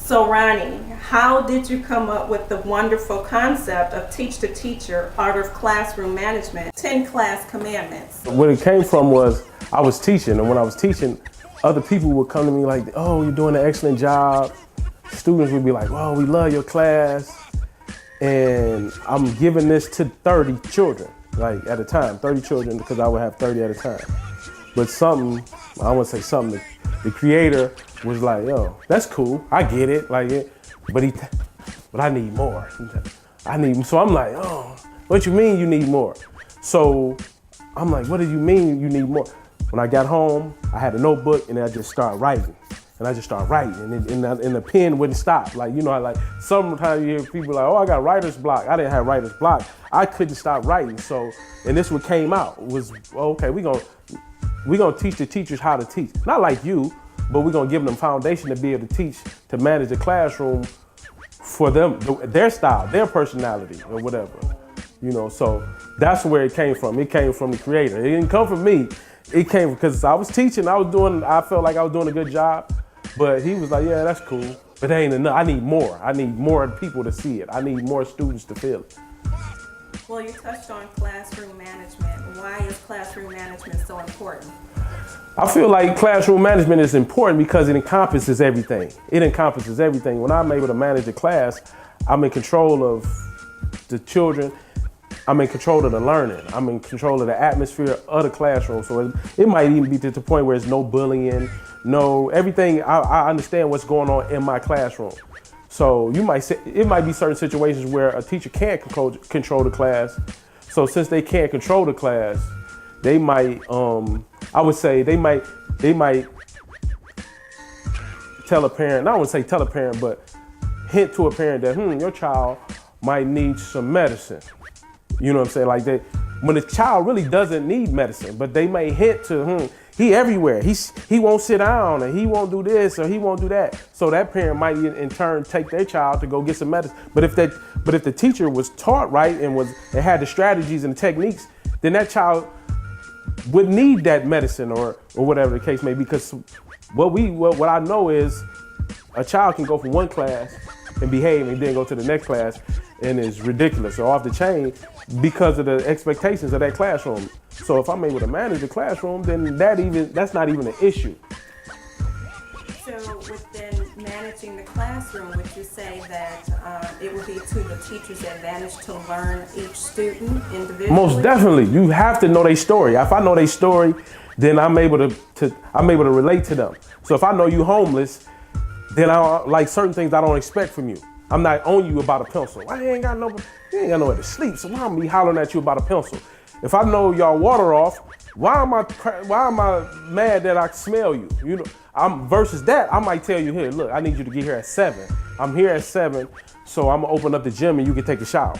So Ronnie, how did you come up with the wonderful concept of Teach the Teacher, Art of Classroom Management, 10 Class Commandments? Where it came from was I was teaching, and when I was teaching, other people would come to me like, oh, you're doing an excellent job. Students would be like, oh, we love your class. And I'm giving this to 30 children, like at a time, 30 children, because I would have 30 at a time. But something, I wouldn't say something, the creator was like, yo, that's cool, I get it, like it, but I need more. So I'm like, oh, what you mean you need more? So I'm like, what do you mean you need more? When I got home, I had a notebook and I just started writing. And I just started writing, and the pen wouldn't stop. Like, you know, I like, sometimes you hear people like, oh, I got writer's block. I didn't have writer's block. I couldn't stop writing. So, and this what came out was, okay, we gonna teach the teachers how to teach. Not like you, but we're gonna give them foundation to be able to teach, to manage the classroom for them, their style, their personality, or whatever. You know, so that's where it came from. It came from the creator. It didn't come from me. It came because I was teaching, I felt like I was doing a good job. But he was like, yeah, that's cool, but that ain't enough. I need more. I need more people to see it. I need more students to feel it. Well, you touched on classroom management. Why is classroom management so important? I feel like classroom management is important because it encompasses everything. It encompasses everything. When I'm able to manage a class, I'm in control of the children. I'm in control of the learning. I'm in control of the atmosphere of the classroom. So it might even be to the point where there's no bullying, no everything. I understand what's going on in my classroom. So you might say, it might be certain situations where a teacher can't control the class. So since they can't control the class, they might, I would say they might tell a parent, I wouldn't say tell a parent, but hint to a parent that, your child might need some medicine. You know what I'm saying? Like that, when a child really doesn't need medicine, but they may hint to, he everywhere. He won't sit down, and he won't do this, or he won't do that. So that parent might in turn take their child to go get some medicine. But if the teacher was taught right and had the strategies and the techniques, then that child would need that medicine or whatever the case may be. Because what I know is a child can go from one class and behave and then go to the next class and it's ridiculous or off the chain because of the expectations of that classroom. So if I'm able to manage the classroom, then that's not even an issue. So within managing the classroom, would you say that it would be to the teacher's advantage to learn each student individually? Most definitely. You have to know their story. If I know their story, then I'm able to relate to them. So if I know you homeless, then I like certain things I don't expect from you. I'm not on you about a pencil. You ain't got nowhere to sleep, so why am I hollering at you about a pencil? If I know y'all water off, why am I mad that I smell you? You know, versus that, I might tell you, here, look, I need you to get here at 7. I'm here at 7, so I'm gonna open up the gym and you can take a shower.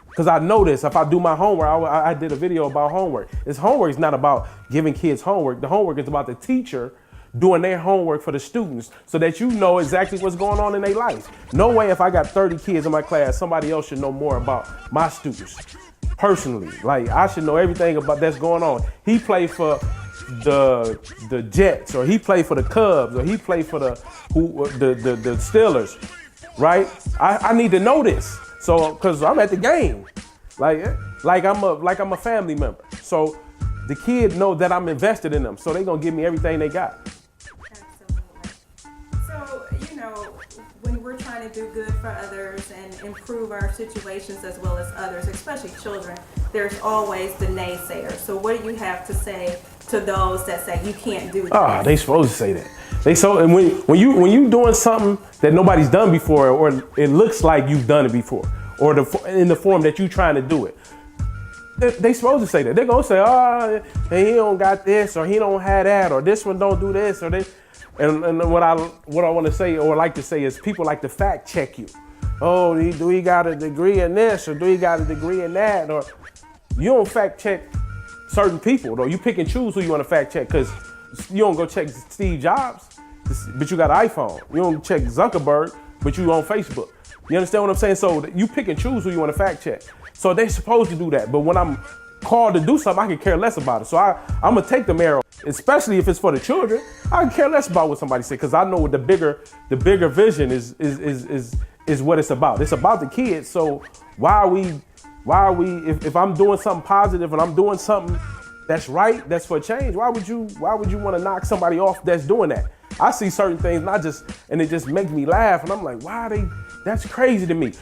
Because I know this, if I do my homework, I did a video about homework. Homework is not about giving kids homework. The homework is about the teacher doing their homework for the students so that you know exactly what's going on in their life. No way if I got 30 kids in my class, somebody else should know more about my students personally. Like, I should know everything about that's going on. He played for the Jets, or he played for the Cubs, or he played for the Steelers, right? I need to know this. So, cause I'm at the game, like I'm a family member. So the kid know that I'm invested in them. So they gonna give me everything they got. Absolutely. So, when we're trying to do good for others and improve our situations as well as others, especially children, there's always the naysayers. So what do you have to say to those that say you can't do that? They supposed to say that. And when you doing something that nobody's done before, or it looks like you've done it before, or in the form that you're trying to do it, they supposed to say that. They're gonna say, he don't got this, or he don't have that, or this one don't do this, or this. And what I want to say, or like to say, is people like to fact check you. Oh, do he got a degree in this, or do he got a degree in that? Or you don't fact check certain people, though. You pick and choose who you want to fact check, because you don't go check Steve Jobs, but you got an iPhone. You don't check Zuckerberg, but you on Facebook. You understand what I'm saying? So you pick and choose who you want to fact check. So they're supposed to do that. But when I'm called to do something, I can care less about it. So I'm gonna take the arrow, especially if it's for the children. I can care less about what somebody said because I know what the bigger vision is what it's about. It's about the kids. So why are we if I'm doing something positive and I'm doing something that's right, that's for change, why would you want to knock somebody off that's doing that? I see certain things and it just makes me laugh, and I'm like, that's crazy to me.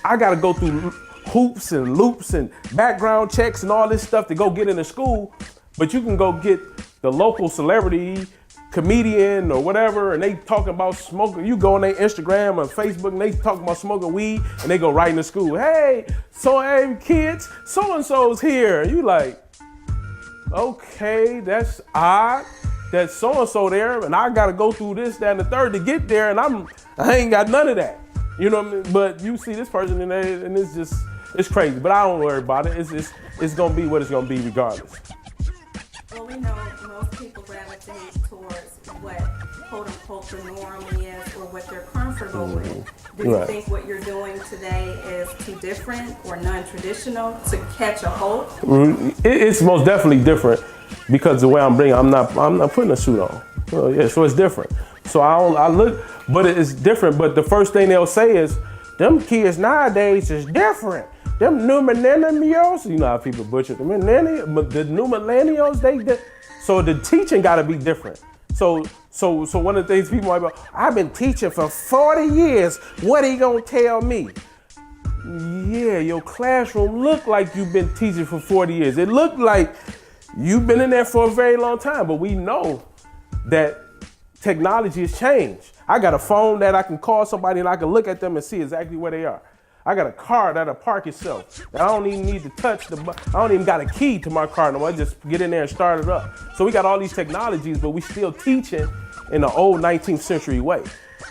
I gotta go through hoops and loops and background checks and all this stuff to go get into school, but you can go get the local celebrity, comedian or whatever, and they talking about smoking. You go on their Instagram or Facebook and they talking about smoking weed, and they go right into school. Hey kids, so-and-so's here. You like, okay, that's odd. That's so-and-so there, and I gotta go through this, that, and the third to get there, and I ain't got none of that. You know what I mean? But you see this person in there, and it's crazy. But I don't worry about it. It's gonna be what it's gonna be regardless. Well, we know most people gravitate towards what quote unquote the norm is or what they're comfortable with. Do you think what you're doing today is too different or non-traditional to catch a hold? It's most definitely different because the way I'm not putting a suit on. So it's different. So I look, but it's different. But the first thing they'll say is, them kids nowadays is different. Them new millennials, you know how people butcher the millennials, but the new millennials, so the teaching got to be different. So one of the things people might be, I've been teaching for 40 years. What are you gonna tell me? Yeah, your classroom looked like you've been teaching for 40 years. It looked like you've been in there for a very long time, but we know that technology has changed. I got a phone that I can call somebody and I can look at them and see exactly where they are. I got a car that'll park itself. I don't even need to touch I don't even got a key to my car no more. I just get in there and start it up. So we got all these technologies, but we still teaching in the old 19th century way.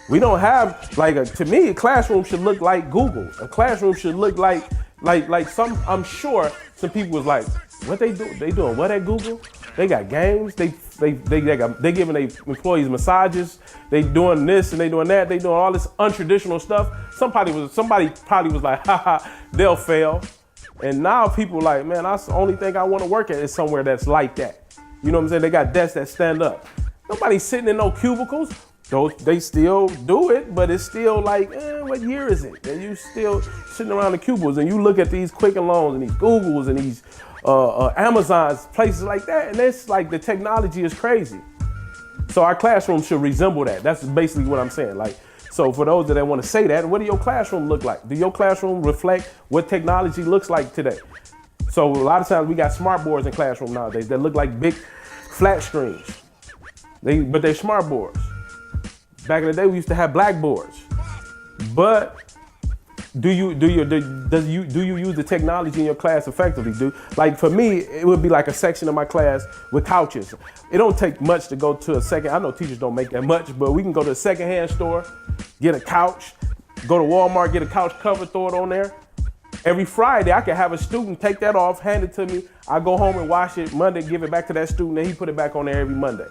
We don't have, to me, a classroom should look like Google. A classroom should look like I'm sure some people was like, what they do? They doing what at Google? They got games. They giving their employees massages. They doing this and they doing that. They doing all this untraditional stuff. Somebody probably was like, haha, they'll fail. And now people like, man, that's the only thing I want to work at is somewhere that's like that. You know what I'm saying? They got desks that stand up. Nobody's sitting in no cubicles. They still do it, but it's still like, what year is it? And you still sitting around the cubicles and you look at these Quicken Loans and these Googles and these Amazons, places like that, and it's like the technology is crazy. So our classroom should resemble that. That's basically what I'm saying. So for those that want to say that, what do your classroom look like? Do your classroom reflect what technology looks like today? So a lot of times we got smart boards in classroom nowadays that look like big flat screens. But they're smart boards. Back in the day, we used to have blackboards. But do you use the technology in your class effectively? Like for me, it would be like a section of my class with couches. It don't take much to go to a second. I know teachers don't make that much, but we can go to a secondhand store, get a couch, go to Walmart, get a couch cover, throw it on there. Every Friday, I can have a student take that off, hand it to me. I go home and wash it Monday, give it back to that student, and he put it back on there every Monday.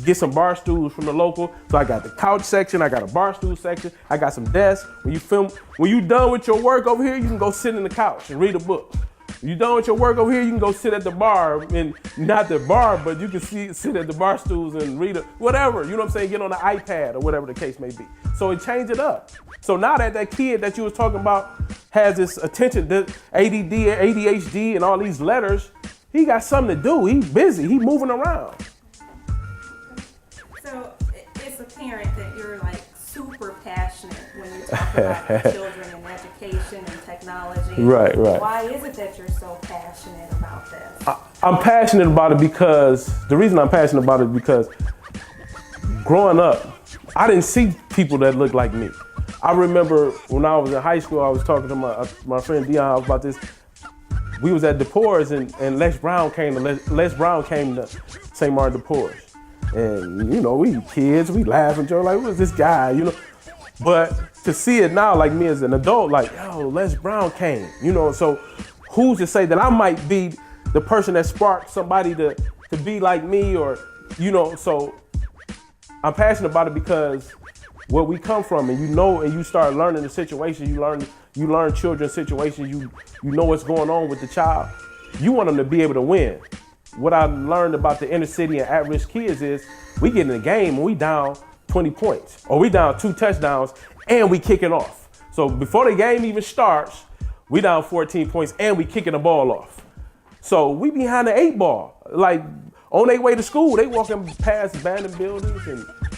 Get some bar stools from the local. So I got the couch section, I got a bar stool section, I got some desks. When you done with your work over here, you can go sit in the couch and read a book. When you done with your work over here, you can go sit at the bar, and not the bar, but you can sit at the bar stools and read whatever, you know what I'm saying? Get on the iPad or whatever the case may be. So it changed it up. So now that kid that you was talking about has this attention, this ADD, ADHD, and all these letters, he got something to do. He's busy. He's moving around. So it's apparent that you're like super passionate when you talk about children and education and technology. Right. Why is it that you're so passionate about this? I'm passionate about it because the reason I'm passionate about it is because growing up, I didn't see people that looked like me. I remember when I was in high school, I was talking to my friend Dion about this. We was at DePores and Les Brown came to St. Martin DePores. And, you know, we kids, we laugh and joke, like, who's this guy, you know? But to see it now, like me as an adult, like, yo, Les Brown came, you know? So who's to say that I might be the person that sparked somebody to be like me, or, you know? So I'm passionate about it because where we come from, and you know, and you start learning the situation, you learn children's situations, you know what's going on with the child. you want them to be able to win. What I learned about the inner city and at-risk kids is we get in the game and we down 20 points, or we down 2 touchdowns and we kicking off. So before the game even starts, we down 14 points and we kicking the ball off. So we behind the 8 ball, like on their way to school, they walking past abandoned buildings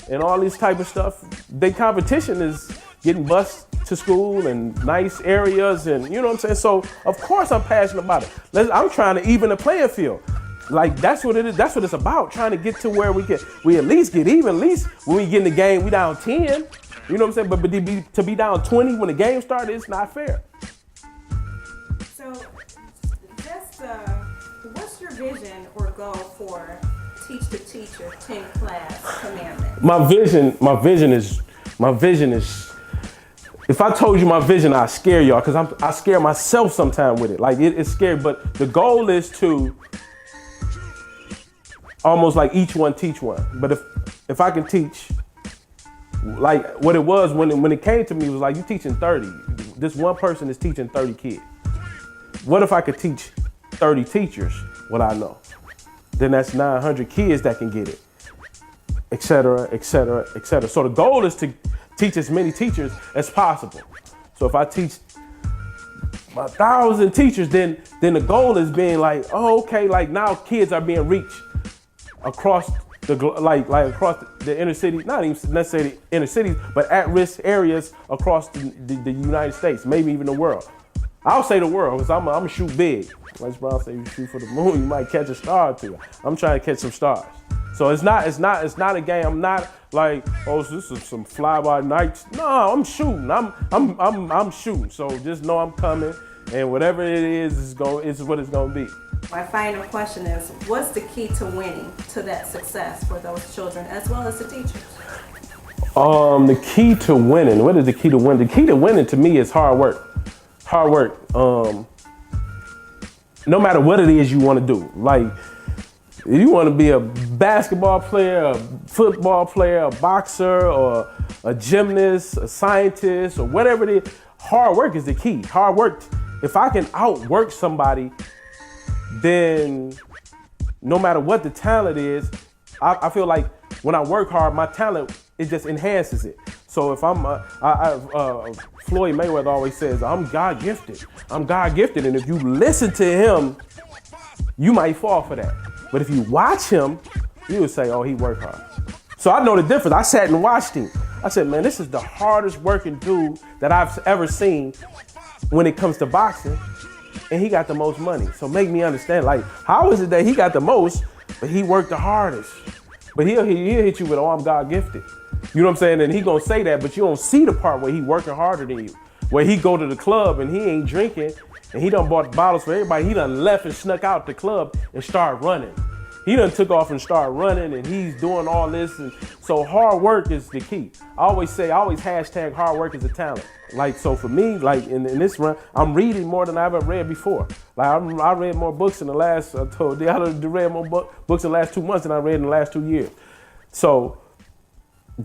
and all this type of stuff. Their competition is getting bused to school and nice areas, and you know what I'm saying? So of course I'm passionate about it. I'm trying to even the playing field. Like that's what it is. That's what it's about. Trying to get to where we at least get even. At least when we get in the game, we down 10. You know what I'm saying? But to be down 20 when the game started, it's not fair. So, just what's your vision or goal for Teach the Teacher 10 Class Commandments? My vision is. If I told you my vision, I'd scare y'all, because I scare myself sometimes with it. Like it's scary, but the goal is to almost like each one teach one. But if I can teach, like what it was when it came to me, it was like you teaching 30. This one person is teaching 30 kids. What if I could teach 30 teachers what I know? Then that's 900 kids that can get it, et cetera, et cetera, et cetera. So the goal is to teach as many teachers as possible. So if I teach 1,000 teachers, then the goal is being like, oh, okay, like now kids are being reached across across the inner city, not even necessarily inner cities, but at-risk areas across the United States, maybe even the world. I'll say the world, because I'm gonna shoot big. Les Brown say you shoot for the moon, you might catch a star or two. I'm trying to catch some stars. So it's not a game. I'm not like, oh, this is some fly-by-nights. No, I'm shooting. I'm shooting. So just know I'm coming, and whatever it is what it's gonna be. My final question is, what's the key to winning to that success for those children as well as the teachers? The key to winning. What is the key to winning? The key to winning to me is hard work. Hard work. No matter what it is you want to do. Like, if you want to be a basketball player, a football player, a boxer, or a gymnast, a scientist, or whatever it is, hard work is the key. Hard work. If I can outwork somebody, then no matter what the talent is, I feel like when I work hard, my talent, it just enhances it. So if Floyd Mayweather always says, I'm God gifted. I'm God gifted. And if you listen to him, you might fall for that. But if you watch him, you would say, oh, he worked hard. So I know the difference. I sat and watched him. I said, man, this is the hardest working dude that I've ever seen when it comes to boxing. And he got the most money. So make me understand, like, how is it that he got the most, but he worked the hardest? But he'll hit you with, oh, I'm God gifted. You know what I'm saying? And he gonna say that, but you don't see the part where he working harder than you. Where he go to the club and he ain't drinking, and he done bought bottles for everybody. He done left and snuck out the club and started running. He done took off and started running, and he's doing all this. And so hard work is the key. I always hashtag hard work is a talent. Like, so for me, like in this run, I'm reading more than I've ever read before. Like I read more books in the last, I read more books in the last 2 months than I read in the last 2 years. So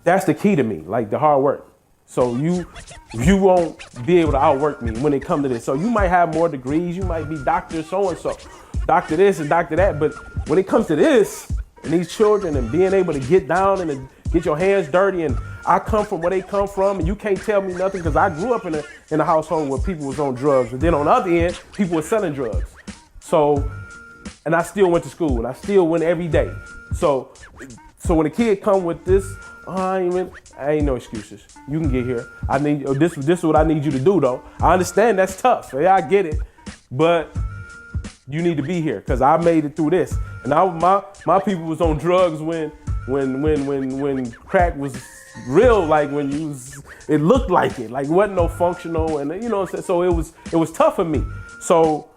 that's the key to me, like the hard work. So you won't be able to outwork me when it comes to this. So you might have more degrees, you might be Dr. so-and-so, Dr. this and Dr. that, but when it comes to this and these children and being able to get down and to get your hands dirty, and I come from where they come from, and you can't tell me nothing because I grew up in a household where people was on drugs, and then on the other end, people were selling drugs. So, and I still went to school, and I still went every day. So when a kid come with this, I ain't no excuses. You can get here. This is what I need you to do, though. I understand that's tough. Yeah, I get it, but you need to be here because I made it through this. And my people was on drugs when crack was real, like it looked like it, like it wasn't no functional, and you know what I'm saying? So it was tough for me. So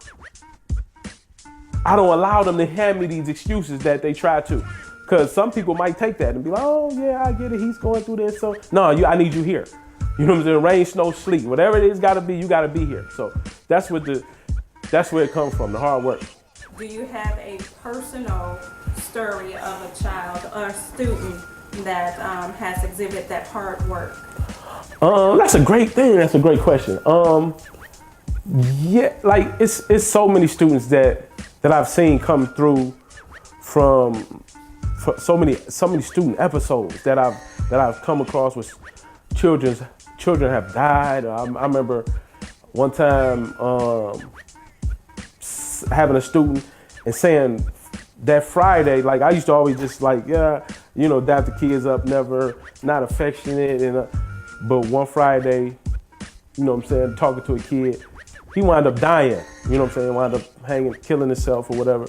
I don't allow them to hand me these excuses that they try to. Because some people might take that and be like, oh yeah, I get it, he's going through this. So no, I need you here. You know what I'm saying? Rain, snow, sleet, whatever it is gotta be, you gotta be here. So that's where it comes from, the hard work. Do you have a personal story of a child or a student that has exhibited that hard work? That's a great thing. That's a great question. Yeah, like it's so many students that that I've seen come through from so many student episodes that I've come across with children have died. I remember one time having a student and saying that Friday, like I used to always just like, yeah, you know, dap the kids up, never, not affectionate, and but one Friday, you know what I'm saying, talking to a kid, he wound up dying, you know what I'm saying, wound up killing himself or whatever.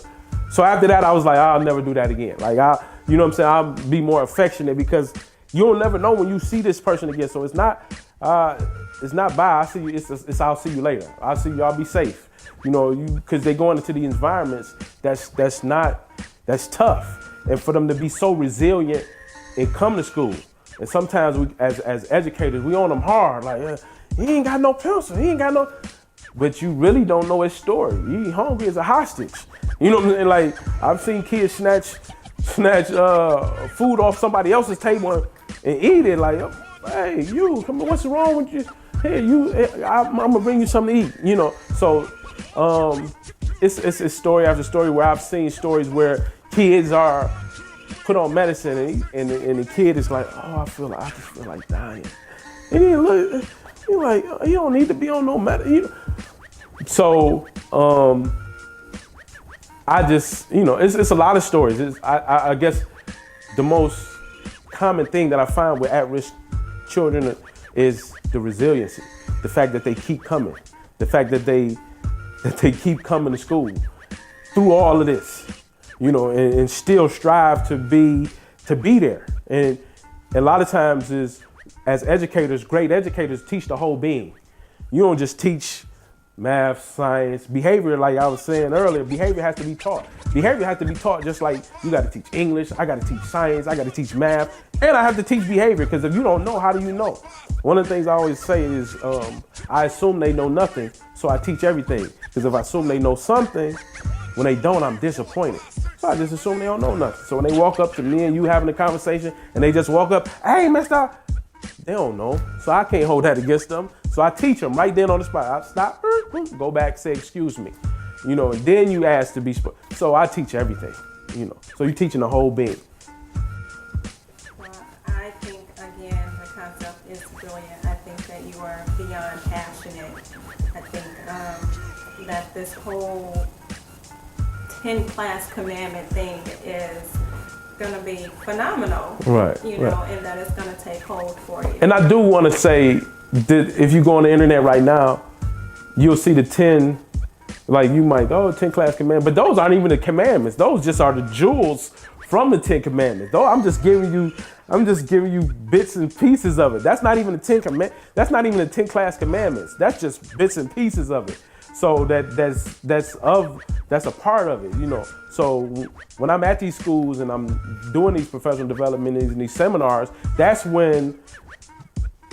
So after that, I was like, I'll never do that again. Like, you know what I'm saying, I'll be more affectionate because you'll never know when you see this person again. So it's not bye, I see you, it's I'll see you later. I'll see you, I'll be safe. You know, because they're going into the environments that's tough. And for them to be so resilient and come to school. And sometimes we, as educators, we on them hard, like, he ain't got no pencil, he ain't got no, but you really don't know his story. He hungry as a hostage. You know what I'm saying? Like, I've seen kids snatch food off somebody else's table and eat it. Like, hey, you, come on, what's wrong with you? Hey, I'm gonna bring you something to eat. You know, so it's story after story where I've seen stories where kids are put on medicine and the kid is like, oh, I just feel like dying. And he look, you're like, you don't need to be on no medicine. So I just, you know, it's a lot of stories. I guess the most common thing that I find with at-risk children is the resiliency, the fact that they keep coming, the fact that they keep coming to school through all of this, you know, and still strive to be there. And a lot of times as educators, great educators teach the whole being. You don't just teach math, science, behavior, like I was saying earlier, behavior has to be taught. Behavior has to be taught just like you got to teach English, I got to teach science, I got to teach math, and I have to teach behavior, because if you don't know, how do you know? One of the things I always say is, I assume they know nothing, so I teach everything. Because if I assume they know something, when they don't, I'm disappointed. So I just assume they don't know nothing. So when they walk up to me and you having a conversation, and they just walk up, hey, mister, they don't know. So I can't hold that against them. So I teach them right then on the spot. I stop, go back, say, excuse me. You know, and then you ask to be, so I teach everything, you know. So you're teaching the whole being. Well, I think, again, the concept is brilliant. I think that you are beyond passionate. I think that this whole 10 class commandment thing is going to be phenomenal. Right. You know, right. And that it's going to take hold for you. And I do want to say that if you go on the internet right now, you'll see the 10, like you might, 10 class commandments, but those aren't even the commandments. Those just are the jewels from the 10 commandments. Though I'm just giving you bits and pieces of it. That's not even the 10 class commandments. That's just bits and pieces of it. So that's a part of it, you know. So when I'm at these schools and I'm doing these professional development and these seminars, that's when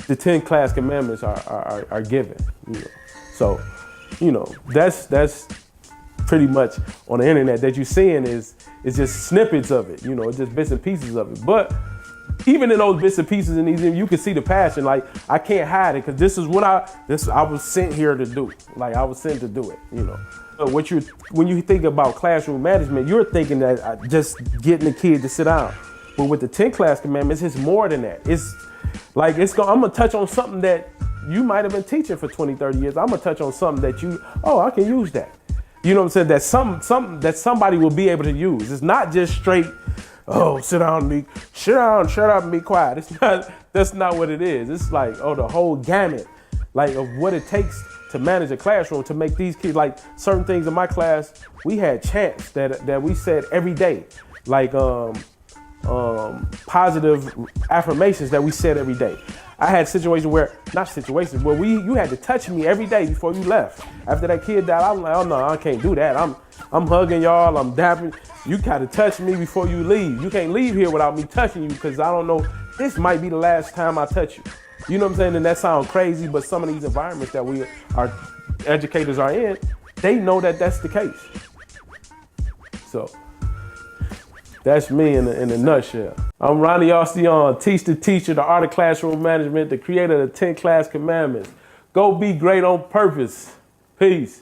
the 10 class commandments are given, you know. So, you know, that's pretty much on the internet that you're seeing is just snippets of it, you know, just bits and pieces of it. But even in those bits and pieces in these, you can see the passion. Like, I can't hide it, because this is what I was sent here to do. Like, I was sent to do it, you know. So when you think about classroom management, you're thinking that just getting the kid to sit down. But with the 10 class commandments, it's more than that. It's like, I'm gonna touch on something that you might have been teaching for 20, 30 years. I'm gonna touch on something that I can use that. You know what I'm saying? That something that somebody will be able to use. It's not just straight, sit down and shut up and be quiet. That's not what it is. It's like, the whole gamut, like, of what it takes to manage a classroom, to make these kids, like, certain things in my class, we had chants that we said every day, like positive affirmations that we said every day. I had where you had to touch me every day before you left. After that kid died, I'm like, oh no, I can't do that. I'm hugging y'all, I'm dapping. You gotta touch me before you leave. You can't leave here without me touching you, because I don't know, this might be the last time I touch you. You know what I'm saying? And that sounds crazy, but some of these environments that our educators are in, they know that that's the case. So that's me in a nutshell. I'm Ronnine Austion, teach the teacher, the art of classroom management, the creator of the 10 class commandments. Go be great on purpose. Peace.